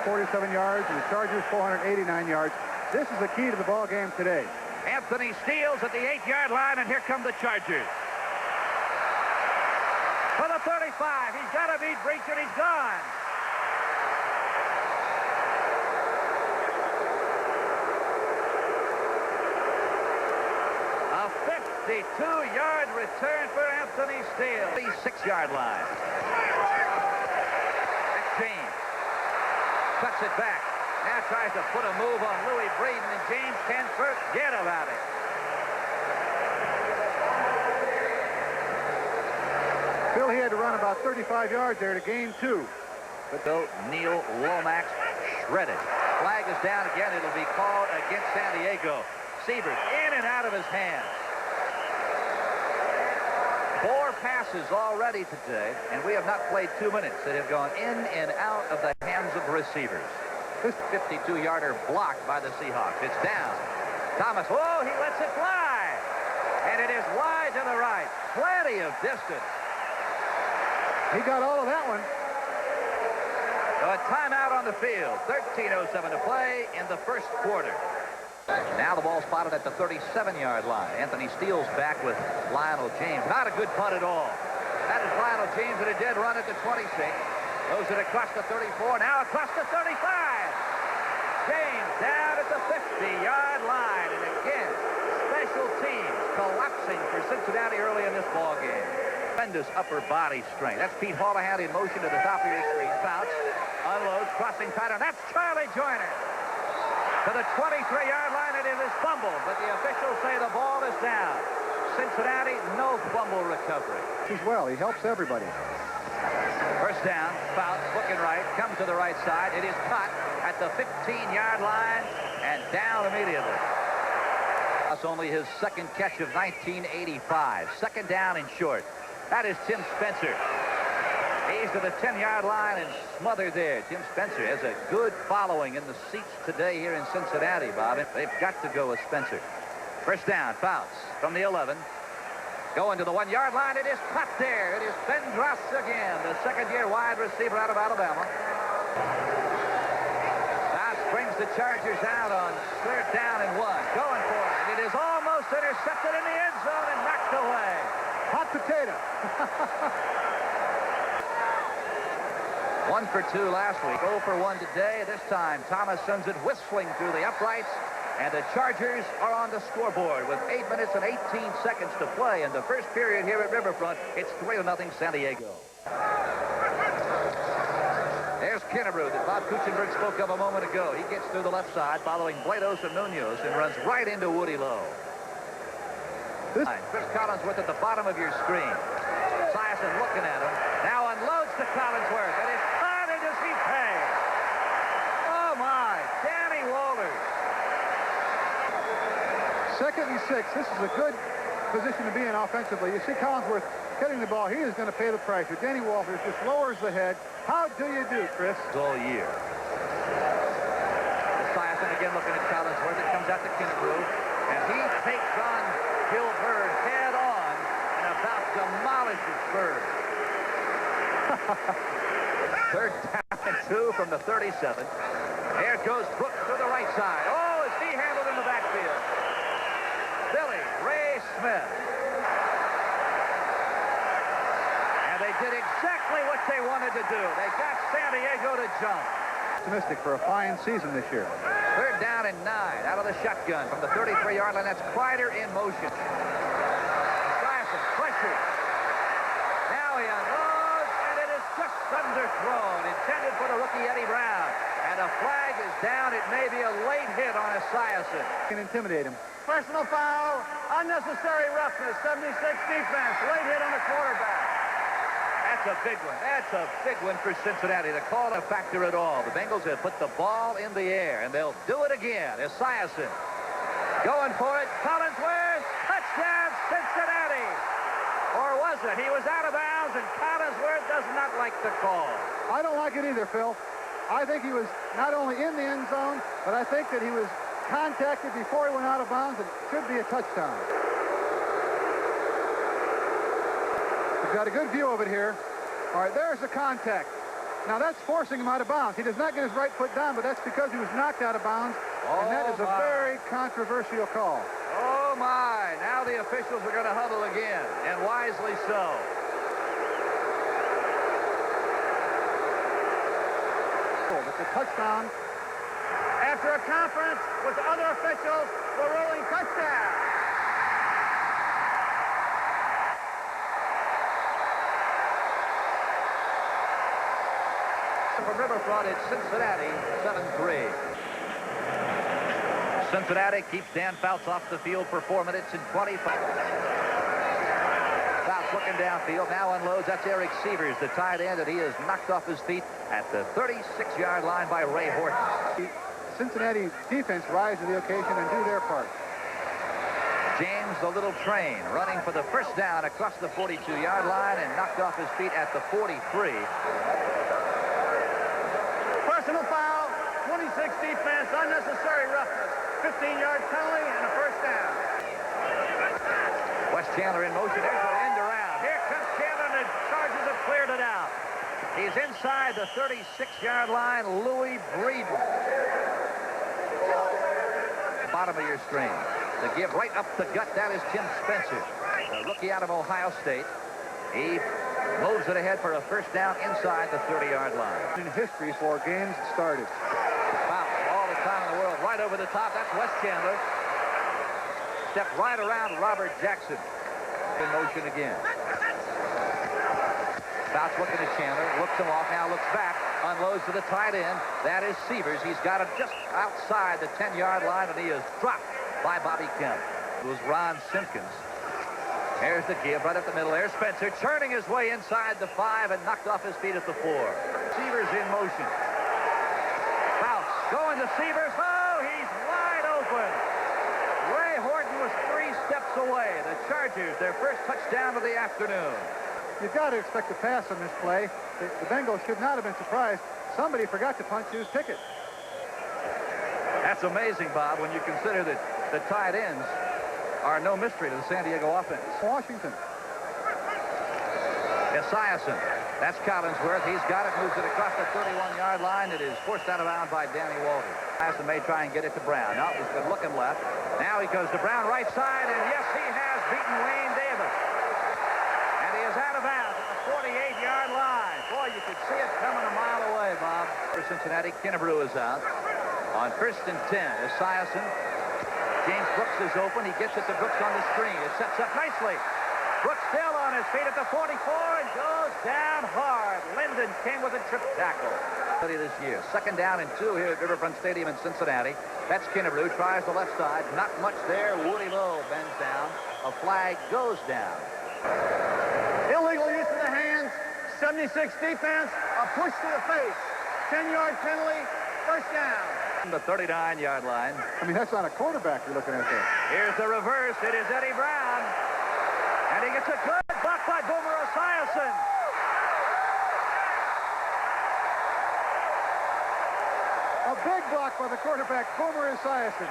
447 yards, and the Chargers 489 yards. This is the key to the ball game today. Anthony Steele's at the 8-yard line, and here come the Chargers. For the 35, he's got to beat Breach, and he's gone. A 52-yard return for Anthony Steele. The 6-yard line. That's James. Cuts it back. Now tries to put a move on Louis Braden, and James can't forget about it. Phil, he had to run about 35 yards there to gain 2. But though Neil Lomax shredded. Flag is down again. It'll be called against San Diego. Sievers in and out of his hands. 4 passes already today, and we have not played 2 minutes that have gone in and out of the hands of receivers. This 52-yarder blocked by the Seahawks. It's down. Thomas, oh, he lets it fly. And it is wide to the right. Plenty of distance. He got all of that one. So a timeout on the field. 13:07 to play in the first quarter. Now the ball spotted at the 37-yard line. Anthony Steele's back with Lionel James. Not a good punt at all. That is Lionel James at a dead run at the 26. Goes it across the 34. Now across the 35. James down at the 50-yard line. And again, special teams collapsing for Cincinnati early in this ball game. Tremendous upper body strength. That's Pete Holohan in motion to the top of your screen. Bounce, unloads, crossing pattern. That's Charlie Joyner. To the 23-yard line, and it is fumbled, but the officials say the ball is down. Cincinnati, no fumble recovery. As well, he helps everybody. First down, Fouts looking right, comes to the right side. It is caught at the 15-yard line and down immediately. That's only his second catch of 1985. Second down and short. That is Tim Spencer. He's to the 10-yard line and smothered there. Tim Spencer has a good following in the seats today here in Cincinnati, Bob. They've got to go with Spencer. First down, Fouts from the 11. Going to the 1-yard line. It is caught there. It is Ben Dross again, the second-year wide receiver out of Alabama. Fouts brings the Chargers out on 3rd down and 1. Going for it. It is almost intercepted in the end zone and knocked away. Hot potato. 1 for 2 last week, 0 for 1 today. This time, Thomas sends it whistling through the uprights, and the Chargers are on the scoreboard with 8 minutes and 18 seconds to play in the first period here at Riverfront. It's 3-0 San Diego. There's Kennebrew that Bob Kuchenberg spoke of a moment ago. He gets through the left side following Blados and Munoz and runs right into Woody Lowe. Chris Collinsworth at the bottom of your screen. Siason looking at him. Now unloads to Collinsworth. And it's caught, and does he pay? Oh, my. Danny Walters. 2nd and 6. This is a good position to be in offensively. You see Collinsworth hitting the ball. He is going to pay the price. But Danny Walters just lowers the head. How do you do, Chris? All year. Siason again looking at Collinsworth. It comes out to Kennebrew. And he takes on Bill Bird head on and about demolishes Bird. 3rd down and 2 from the 37. Here goes Brooks to the right side. Oh, is he handled in the backfield? Billy Ray Smith. And they did exactly what they wanted to do. They got San Diego to jump. Optimistic for a fine season this year. 3rd down and 9 out of the shotgun from the 33-yard line. That's Kreider in motion. Siason pressured. Now he unloads, and it is just underthrown. Intended for the rookie Eddie Brown. And a flag is down. It may be a late hit on Siason. Can intimidate him. Personal foul, unnecessary roughness, 76 defense, late hit on the quarterback. That's a big one. That's a big one for Cincinnati. The call a factor at all. The Bengals have put the ball in the air, and they'll do it again. Siason going for it. Collinsworth, touchdown, Cincinnati. Or was it? He was out of bounds, and Collinsworth does not like the call. I don't like it either, Phil. I think he was not only in the end zone, but I think that he was contacted before he went out of bounds, and it should be a touchdown. We've got a good view of it here. All right, there's the contact. Now that's forcing him out of bounds. He does not get his right foot down, but that's because he was knocked out of bounds. And that is a very controversial call. Oh, my. Now the officials are going to huddle again, and wisely so. It's a touchdown. After a conference with the other officials, the ruling touchdown. From Riverfront, it's Cincinnati, 7-3. Cincinnati keeps Dan Fouts off the field for 4 minutes and 25. Fouts looking downfield, now unloads. That's Eric Severs, the tight end, and he is knocked off his feet at the 36-yard line by Ray Horton. Cincinnati defense rise to the occasion and do their part. James, the little train, running for the first down across the 42-yard line and knocked off his feet at the 43. Personal foul, 26 defense, unnecessary roughness, 15-yard penalty, and a first down. Wes Chandler in motion. There's an end around. Here comes Chandler, and the Chargers have cleared it out. He's inside the 36-yard line. Louis Breeden. Bottom of your string. The give right up the gut. That is Tim Spencer, the rookie out of Ohio State. He moves it ahead for a first down inside the 30-yard line. In history for games started. Fouts all the time in the world. Right over the top. That's Wes Chandler. Stepped right around Robert Jackson. In motion again. Fouts looking at Chandler. Looks him off. Now looks back. Unloads to the tight end. That is Severs. He's got it just outside the 10-yard line, and he is dropped by Bobby Kemp. It was Ron Simpkins. There's the give right up the middle. There's Spencer churning his way inside the 5 and knocked off his feet at the 4. Severs in motion. Fouts going to Severs. Oh, he's wide open. Ray Horton was 3 steps away. The Chargers, their first touchdown of the afternoon. You've got to expect a pass on this play. The Bengals should not have been surprised. Somebody forgot to punch his ticket. That's amazing, Bob, when you consider that the tight ends are no mystery to the San Diego offense. Washington. Esiason. That's Collinsworth. He's got it. Moves it across the 31-yard line. It is forced out of bounds by Danny Walter. Esiason may try and get it to Brown. No, he's been looking left. Now he goes to Brown right side, and yes, he has beaten Wayne Davis. And he is out of bounds at the 48-yard line. Boy, you could see it coming a mile away, Bob. For Cincinnati, Kennebrew is out. On 1st and 10, Esiason. James Brooks is open. He gets it to Brooks on the screen. It sets up nicely. Brooks still on his feet at the 44 and goes down hard. Linden came with a trip tackle. This year. 2nd down and 2 here at Riverfront Stadium in Cincinnati. That's Kennebrew. Tries the left side. Not much there. Woody Lowe bends down. A flag goes down. Illegal use of the hands, 76 defense, a push to the face, 10-yard penalty, first down. The 39-yard line. I mean, that's not a quarterback you're looking at there. Here's the reverse. It is Eddie Brown. And he gets a good block by Boomer Esiason. A big block by the quarterback, Boomer Esiason.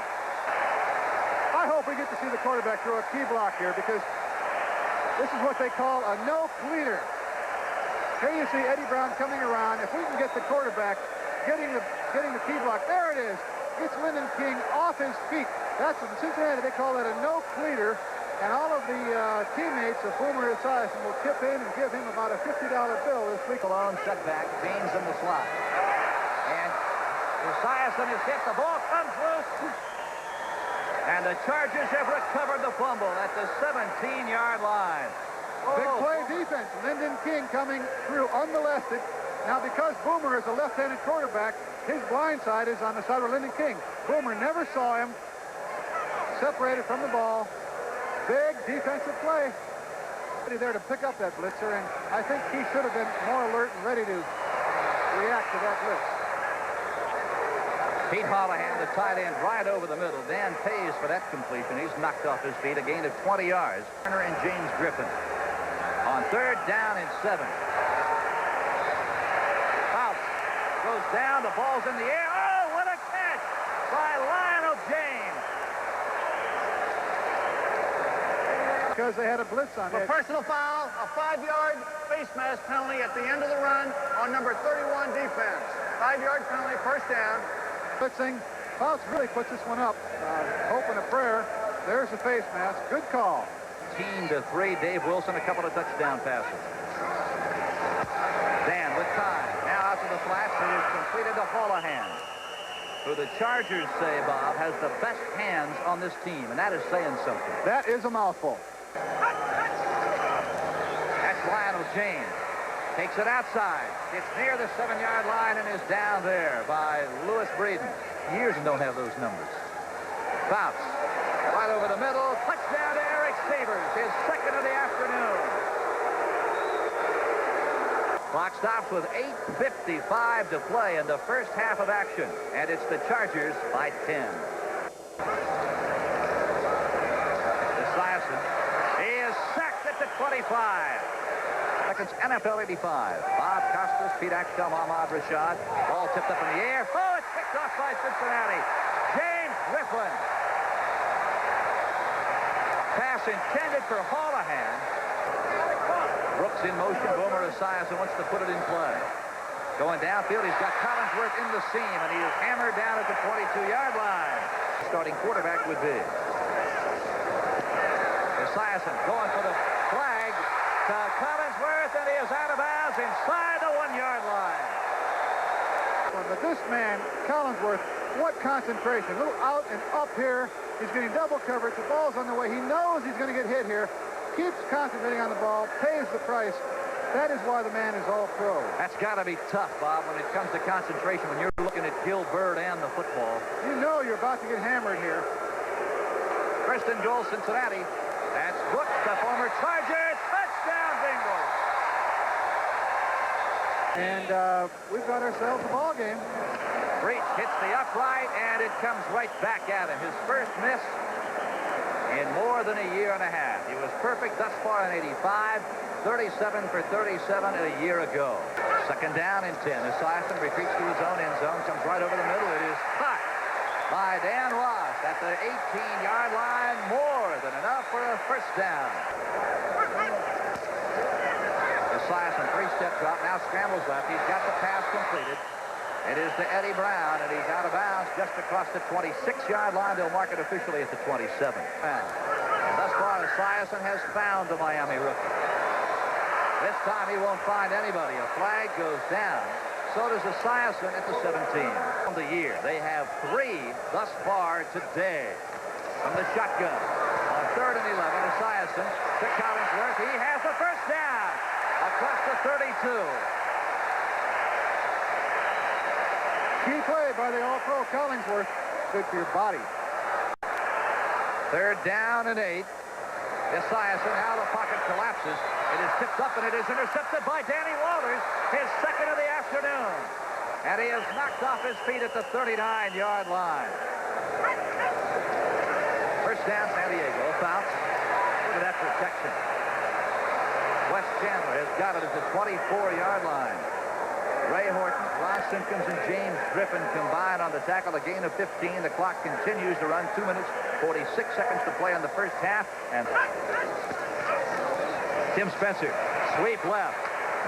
I hope we get to see the quarterback throw a key block here, because this is what they call a no-pleater. Here you see Eddie Brown coming around. If we can get the quarterback getting the key block, there it is. Gets Lyndon King off his feet. That's in Cincinnati, they call that a no-pleater. And all of the teammates of Boomer Esiason will chip in and give him about a $50 bill this week. Long setback, James in the slot. And Esiason is hit. The ball comes loose. And the Chargers have recovered the fumble at the 17-yard line. Big play defense. Lyndon King coming through unmolested. Now, because Boomer is a left-handed quarterback, his blind side is on the side of Lyndon King. Boomer never saw him. Separated from the ball. Big defensive play. There to pick up that blitzer, and I think he should have been more alert and ready to react to that blitz. Pete Holohan, the tight end, right over the middle. Dan pays for that completion. He's knocked off his feet, a gain of 20 yards. Turner and James Griffin. On 3rd down and 7. Fouts goes down. The ball's in the air. Oh, what a catch by Lionel James. Because they had a blitz on For it. personal foul, a 5-yard face mask penalty at the end of the run on number 31 defense. 5-yard penalty, first down. Blitzing. Fouts really puts this one up. Hope and a prayer. There's the face mask. Good call. 18-3. Dave Wilson, a couple of touchdown passes. Dan with time. Now out to the flats. It is completed to Holohan, who the Chargers say, Bob, has the best hands on this team, and that is saying something. That is a mouthful. That's Lionel James. Takes it outside. It's near the 7-yard line and is down there by Lewis Breeden. Years and don't have those numbers. Bounce. Right over the middle. Touchdown to Eric Sabers, his second of the afternoon. Clock stops with 8:55 to play in the first half of action, and it's the Chargers by 10. Esiason is sacked at the 25. Seconds, NFL 85. Bob Costas, Pete Axtell, Ahmad Rashad. Ball tipped up in the air. Oh, it's picked off by Cincinnati. James Griffin. Pass intended for Holohan. Brooks in motion. Boomer Esiason wants to put it in play. Going downfield, he's got Collinsworth in the seam, and he is hammered down at the 22-yard line. Starting quarterback would be Esiason going for the flag to Collinsworth, and he is out of bounds inside the 1-yard line. But this man, Collinsworth, what concentration. A little out and up here. He's getting double coverage. The ball's on the way. He knows he's going to get hit here. Keeps concentrating on the ball, pays the price. That is why the man is all pro. That's got to be tough, Bob, when it comes to concentration, when you're looking at Gil Byrd and the football. You know you're about to get hammered here. First and goal, Cincinnati. That's Brooks, the former Charger. Touchdown, Bengals. And we've got ourselves a ball game. Breach hits the upright, and it comes right back at him. His first miss in more than a year and a half. He was perfect thus far in 85, 37 for 37 a year ago. Second down and 10. Esiason retreats to his own end zone, comes right over the middle. It is caught by Dan Ross at the 18-yard line. More than enough for a first down. Esiason, 3-step drop, now scrambles left. He's got the pass completed. It is to Eddie Brown, and he's out of bounds just across the 26-yard line. They'll mark it officially at the 27. And thus far, Esiason has found the Miami rookie. This time he won't find anybody. A flag goes down. So does Esiason at the 17. From the year, they have 3 thus far today. From the shotgun. On 3rd and 11, Esiason to Collinsworth. He has the first down across the 32. Key play by the all-pro Collinsworth. Good for your body. 3rd down and 8. Esiason out of the pocket collapses. It is tipped up and it is intercepted by Danny Walters, his second of the afternoon. And he is knocked off his feet at the 39-yard line. First down, San Diego. Bounce. Look at that protection. Wes Chandler has got it at the 24-yard line. Ray Horton, Ron Simpkins, and James Griffin combined on the tackle. A gain of 15. The clock continues to run. 2 minutes, 46 seconds to play in the first half. And Tim Spencer, sweep left.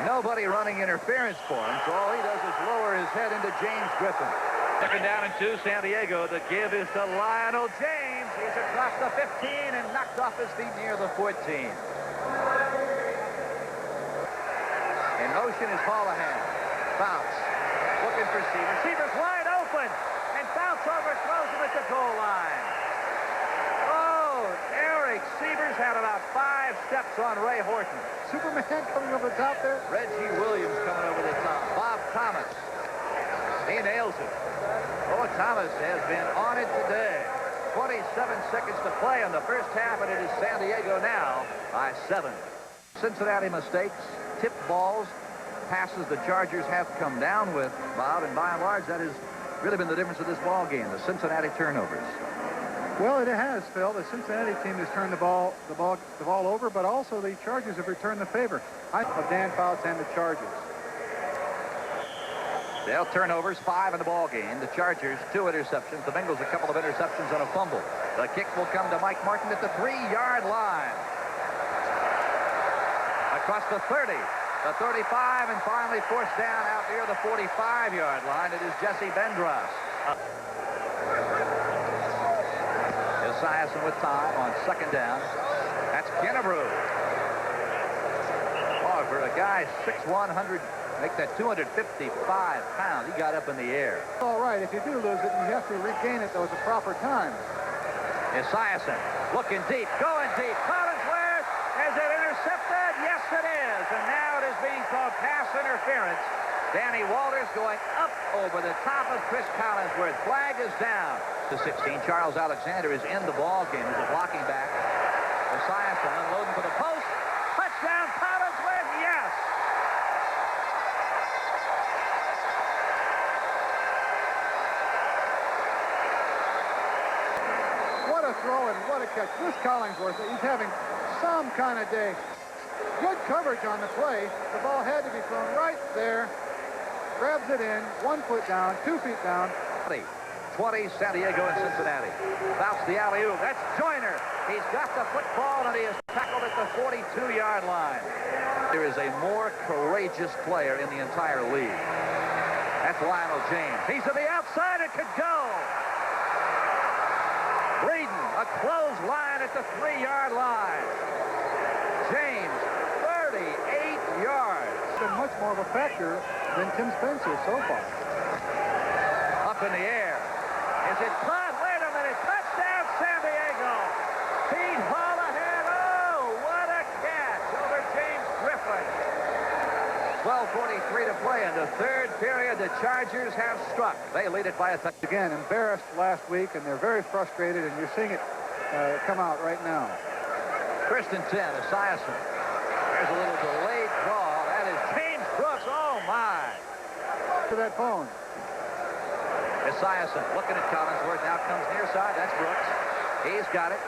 Nobody running interference for him, so all he does is lower his head into James Griffin. Second down and 2, San Diego. The give is to Lionel James. He's across the 15 and knocked off his feet near the 14. In motion is Holohan. Bounce. Looking for Severs. Severs wide open. And Bounce overthrows him at the goal line. Oh, Eric Severs had about 5 steps on Ray Horton. Superman coming over the top there. Reggie Williams coming over the top. Bob Thomas. He nails it. Oh, Thomas has been on it today. 27 seconds to play in the first half, and it is San Diego now by 7. Cincinnati mistakes, tipped balls, passes the Chargers have come down with, Bob, and by and large, that has really been the difference of this ball game, the Cincinnati turnovers. Well, it has, Phil. The Cincinnati team has turned the ball over, but also the Chargers have returned the favor of Dan Fouts and the Chargers. They'll turnovers, 5 in the ball game. The Chargers, 2 interceptions. The Bengals, a couple of interceptions and a fumble. The kick will come to Mike Martin at the 3-yard line. across the 30, the 35, and finally forced down out near the 45-yard line. It is Jesse Bendras. Esiason with time on second down. That's Kennebrew. Oh, for a guy 6'1", 100, make that 255 pounds. He got up in the air. All right, if you do lose it, you have to regain it, though, at the proper time. Esiason looking deep, going deep. Collinsworth, is it intercepted? Yes, it is. And now it is being called pass interference. Danny Walters going up over the top of Chris Collinsworth. Flag is down. To 16, Charles Alexander is in the ball game as a blocking back. Esiason unloading for the post. Touchdown, Collinsworth, yes! What a throw and what a catch. This Collinsworth, he's having some kind of day. Good coverage on the play. The ball had to be thrown right there. Grabs it in, 1 foot down, 2 feet down. 20, San Diego and Cincinnati. Bounce the alley-oop. That's Joyner. He's got the football, and he is tackled at the 42-yard line. There is a more courageous player in the entire league. That's Lionel James. He's to the outside. It could go. Breeden, a closed line at the 3-yard line. James, 38 yards. Been much more of a factor than Tim Spencer so far. Up in the air. Is it caught? Wait a minute. Touchdown, San Diego. Pete Hall ahead. Oh, what a catch over James Griffin. 12:43 to play in the third period. The Chargers have struck. They lead it by a touchdown. Again, embarrassed last week, and they're very frustrated, and you're seeing it come out right now. First and 10, Esiason. There's a little delayed draw. That is James Brooks. Oh, my. To that phone. Esiason looking at Collinsworth. Now comes near side. That's Brooks. He's got it.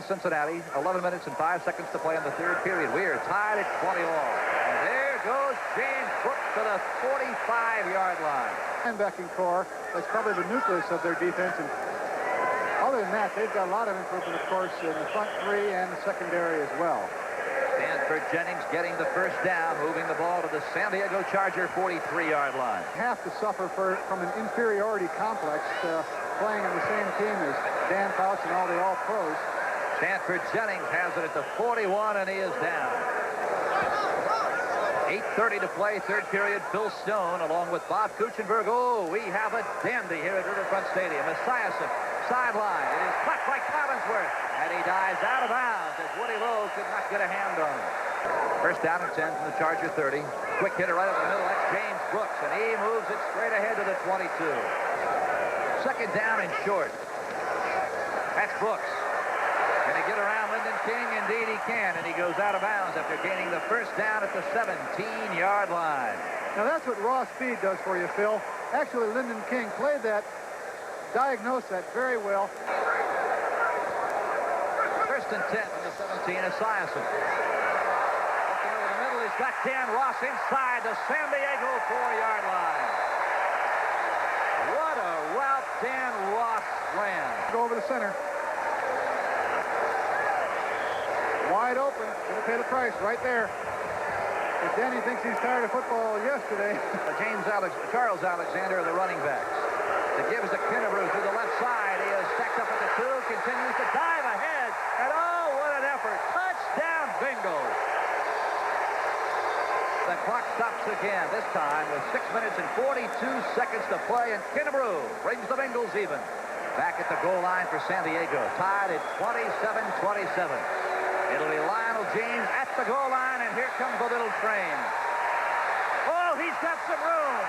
Cincinnati, 11 minutes and 5 seconds to play in the third period. We are tied at 20 all. And there goes James Brooks to the 45-yard line. Linebacking core, that's probably the nucleus of their defense. And other than that, they've got a lot of improvement, of course, in the front three and the secondary as well. Stanford Jennings getting the first down, moving the ball to the San Diego Charger 43-yard line. Have to suffer from an inferiority complex playing on the same team as Dan Fouts and all the All-Pros. Stanford Jennings has it at the 41, and he is down. 8:30 to play, third period. Phil Stone along with Bob Kuchenberg. Oh, we have a dandy here at Riverfront Stadium. Esiason, sideline. It is caught by Collinsworth, and he dives out of bounds as Woody Lowe could not get a hand on him. First down and 10 from the Charger 30. Quick hitter right up the middle. That's James Brooks, and he moves it straight ahead to the 22. Second down and short. That's Brooks. Can he get around Lyndon King? Indeed he can, and he goes out of bounds after gaining the first down at the 17-yard line. Now that's what raw speed does for you, Phil. Actually, Lyndon King played that, diagnosed that very well. First and 10 from the 17, Esiason. Looking over the middle, he's got Dan Ross inside the San Diego 4-yard line. What a route Dan Ross ran. Go over the center. Wide open. Gonna pay the price right there. If Danny thinks he's tired of football yesterday. Charles Alexander are the running backs. It gives to Kennebrew through the left side. He is stacked up at the 2, continues to dive ahead. And oh, what an effort. Touchdown, Bengals. The clock stops again, this time with 6 minutes and 42 seconds to play. And Kennebrew brings the Bengals even. Back at the goal line for San Diego. Tied at 27-27. It'll be Lionel James at the goal line, and here comes the little train. Oh, he's got some room.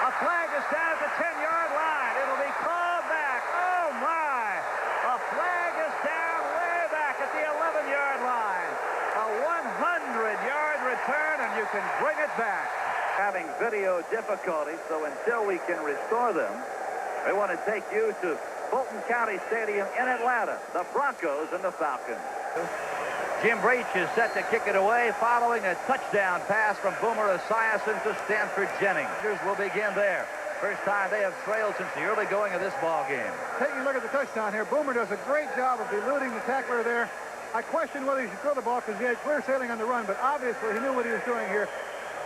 A flag is down at the 10-yard line. It'll be called back. Oh, my. A flag is down way back at the 11-yard line. A 100-yard return, and you can bring it back. Having video difficulties, so until we can restore them, we want to take you to Fulton County Stadium in Atlanta, the Broncos and the Falcons. Jim Breach is set to kick it away following a touchdown pass from Boomer Esiason to Stanford Jennings. Will begin there. First time they have trailed since the early going of this ball game. Taking a look at the touchdown here, Boomer does a great job of eluding the tackler there. I questioned whether he should throw the ball because he had clear sailing on the run, but obviously he knew what he was doing here.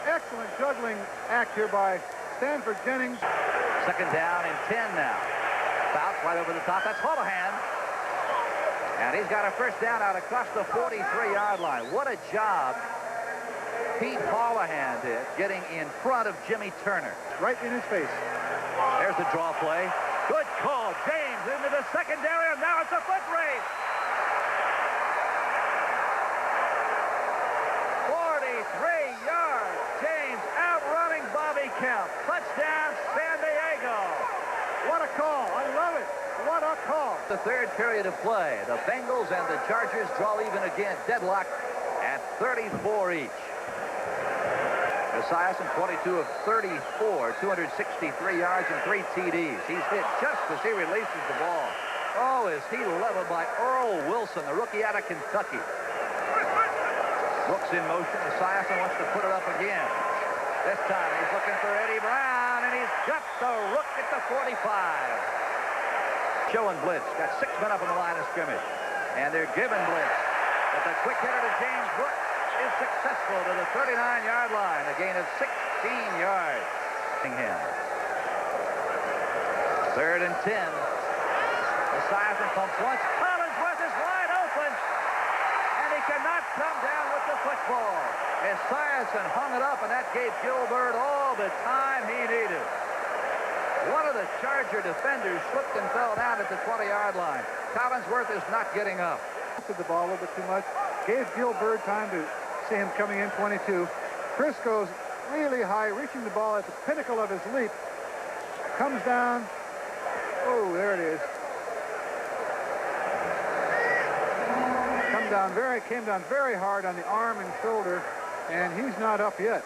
Excellent juggling act here by Stanford Jennings. Second down and 10 now. Fouts right over the top. That's Holohan. And he's got a first down out across the 43-yard line. What a job Pete Holohan did getting in front of Jimmy Turner. Right in his face. There's the draw play. Good call. James into the secondary, and now it's a foot race. 43 yards. James outrunning Bobby Kemp. Touchdown, San Diego. What a call. I love it. What a call. The third period of play. The Bengals and the Chargers draw even again. Deadlock at 34 each. Esiason, 22 of 34, 263 yards and 3 TDs. He's hit just as he releases the ball. Oh, is he leveled by Earl Wilson, the rookie out of Kentucky. Brooks in motion. Esiason wants to put it up again. This time he's looking for Eddie Brown, and he's got the rook at the 45. Showing blitz. Got 6 men up on the line of scrimmage. And they're giving blitz. But the quick hitter to James Brooks is successful to the 39-yard line. A gain of 16 yards. Third and 10. Esiason pumps once. Collinsworth is wide open. And he cannot come down with the football. Esiason hung it up, and that gave Gilbert all the time he needed. One of the Charger defenders slipped and fell down at the 20-yard line. Collinsworth is not getting up. The ball a little bit too much. Gave Gilbert time to see him coming in 22. Crisco's really high, reaching the ball at the pinnacle of his leap. Comes down. Oh, there it is. Came down very hard on the arm and shoulder, and he's not up yet.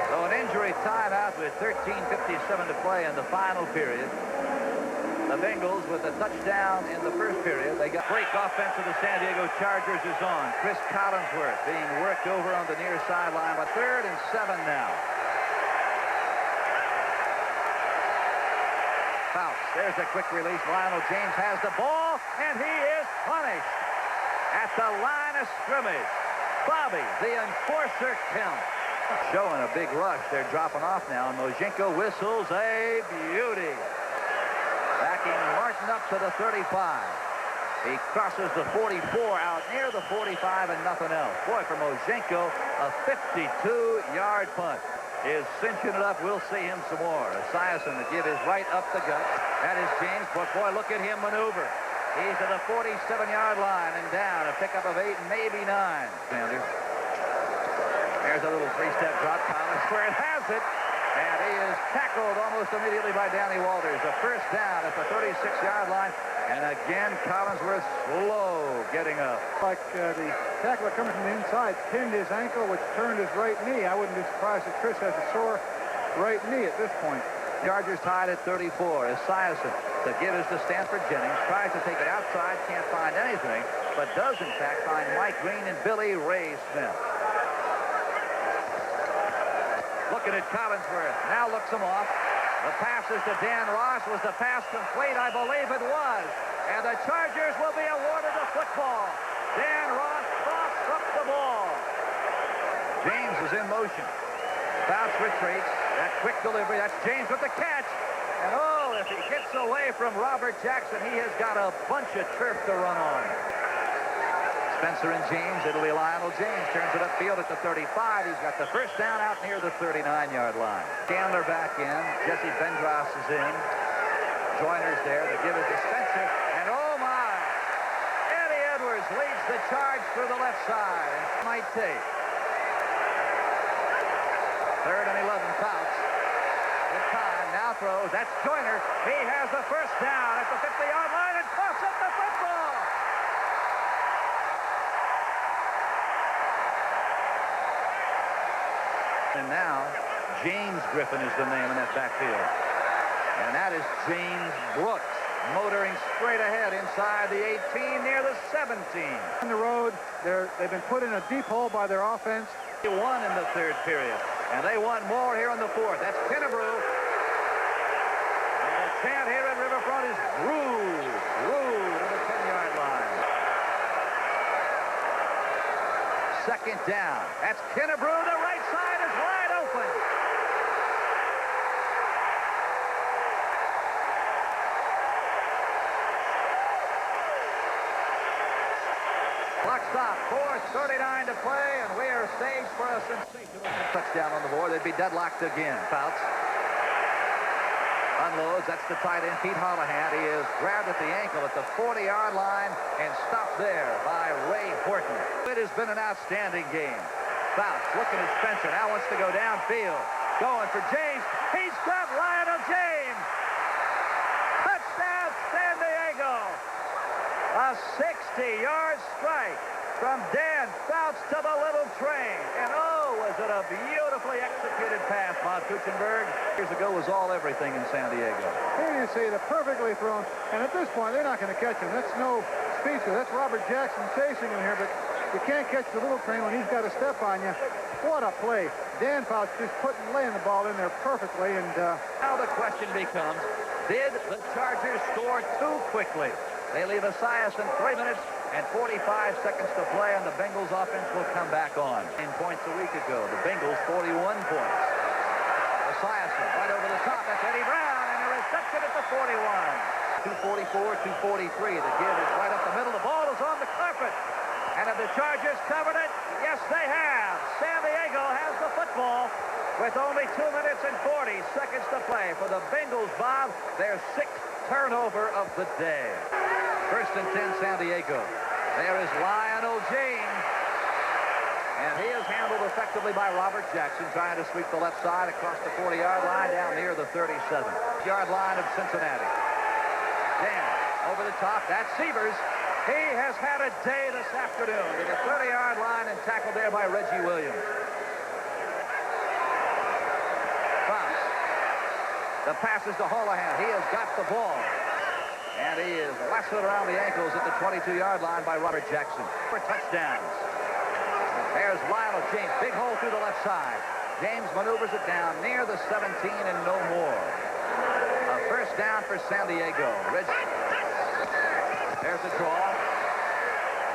So an injury timeout with 13:57 to play in the final period. The Bengals with a touchdown in the first period. They got break offense of the San Diego Chargers is on. Chris Collinsworth being worked over on the near sideline. But 3rd and 7 now. Fouts. There's a quick release. Lionel James has the ball, and he is punished at the line of scrimmage. Bobby, the enforcer, Kemp. Showing a big rush. They're dropping off now, and Mojenko whistles a beauty. Backing Martin up to the 35. He crosses the 44 out near the 45 and nothing else. Boy, for Mojenko, a 52-yard punt is cinching it up. We'll see him some more. Esiason to give his right up the gut. That is James Brooks. Boy, look at him maneuver. He's at the 47-yard line and down. A pickup of 8, maybe 9. Sanders. There's a little 3-step drop. Collinsworth has it. And he is tackled almost immediately by Danny Walters. A first down at the 36-yard line. And again, Collinsworth slow getting up. Like the tackler coming from the inside pinned his ankle, which turned his right knee. I wouldn't be surprised if Chris has a sore right knee at this point. Chargers tied at 34. Esiason to give us to Stanford Jennings. Tries to take it outside. Can't find anything. But does, in fact, find Mike Green and Billy Ray Smith. Looking at Collinsworth. Now looks him off. The pass is to Dan Ross. Was the pass complete? I believe it was. And the Chargers will be awarded the football. Dan Ross coughs up the ball. James is in motion. Fouts retreats. That quick delivery. That's James with the catch. And oh, if he gets away from Robert Jackson, he has got a bunch of turf to run on. Spencer and James. It'll be Lionel James. Turns it upfield at the 35. He's got the first down out near the 39-yard line. Chandler back in. Jesse Bendras is in. Joyner's there to give it to Spencer. And oh my! Eddie Edwards leads the charge through the left side. And might take. 3rd and 11. Fouts. Good time. Now throws. That's Joyner. He has the first down at the 50-yard line and coughs up the football. And now, James Griffin is the name in that backfield. And that is James Brooks, motoring straight ahead inside the 18, near the 17. On the road, they've been put in a deep hole by their offense. They won in the 3rd period, and they won more here in the 4th. That's Kennebrew. And the chant here at Riverfront is Rude to the 10-yard line. Second down. That's Kennebrew. The right side is wide open. Clock stop. 4:39 to play, and we are staged for a sensational touchdown on the board. They'd be deadlocked again. Fouts unloads. That's the tight end, Pete Holohan. He is grabbed at the ankle at the 40-yard line and stopped there by Ray Horton. It has been an outstanding game. Fouts looking at Spencer. Now wants to go downfield. Going for James. He's got Lionel James. Touchdown, San Diego. A 60-yard strike from Dan Fouts to the little train. And oh, was it a beautifully executed pass, Bob Kuchenberg. Years ago was all everything in San Diego. Here you see the perfectly thrown. And at this point, they're not going to catch him. That's no speedster. That's Robert Jackson chasing him here. But you can't catch the little train when he's got a step on you. What a play. Dan Fouts just laying the ball in there perfectly. And now the question becomes, did the Chargers score too quickly? They leave Esiason 3 minutes and 45 seconds to play, and the Bengals offense will come back on. 9 points a week ago. The Bengals 41 points. Esiason right over the top. That's Eddie Brown, and a reception at the 41. 244, 243. The give is right up the middle. The ball is on the carpet. And have the Chargers covered it? Yes, they have. San Diego has the football with only 2 minutes and 40 seconds to play. For the Bengals, Bob, their 6th turnover of the day. First and 10, San Diego. There is Lionel James. And he is handled effectively by Robert Jackson, trying to sweep the left side across the 40-yard line down near the 37-yard line of Cincinnati. Dan over the top. That's Sievers. He has had a day this afternoon to the 30-yard line and tackled there by Reggie Williams. Fouts. The pass is to Holohan. He has got the ball. And he is lassoed around the ankles at the 22-yard line by Robert Jackson. For touchdowns. There's Lionel James. Big hole through the left side. James maneuvers it down near the 17 and no more. A first down for San Diego. There's the draw.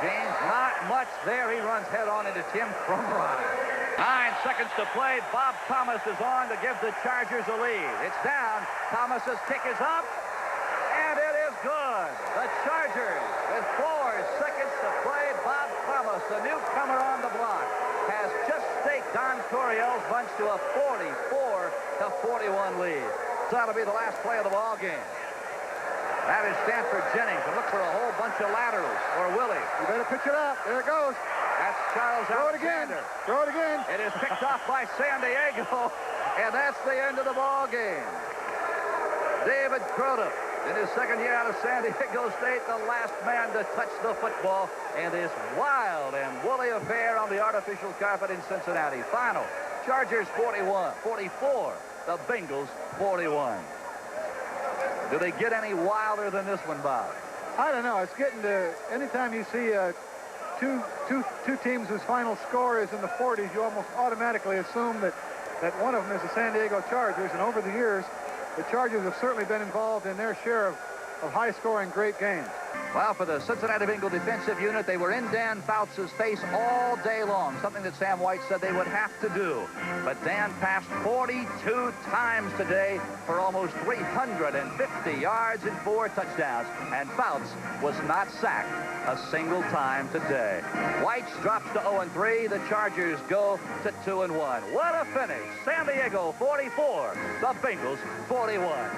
James, not much there. He runs head on into Tim Crumrine. 9 seconds to play. Bob Thomas is on to give the Chargers a lead. It's down. Thomas's kick is up. And it is good. The Chargers, with 4 seconds to play, Bob Thomas, the newcomer on the block, has just staked Don Coryell's bunch to a 44-41 lead. That'll be the last play of the ball game. That is Stanford Jennings, and look for a whole bunch of laterals, or Willie. You better pitch it up. There it goes. That's Charles Alexander. Throw it again. It is picked off by San Diego, and that's the end of the ball game. David Crota, in his second year out of San Diego State, the last man to touch the football in this wild and woolly affair on the artificial carpet in Cincinnati. Final, Chargers 44, the Bengals 41. Do they get any wilder than this one, Bob? I don't know. It's getting to, anytime you see two teams whose final score is in the 40s, you almost automatically assume that one of them is the San Diego Chargers. And over the years, the Chargers have certainly been involved in their share of high-scoring great games. Well, for the Cincinnati Bengal defensive unit, they were in Dan Fouts' face all day long, something that Sam White said they would have to do. But Dan passed 42 times today for almost 350 yards and 4 touchdowns. And Fouts was not sacked a single time today. White drops to 0-3. The Chargers go to 2-1. What a finish. San Diego 44, the Bengals 41.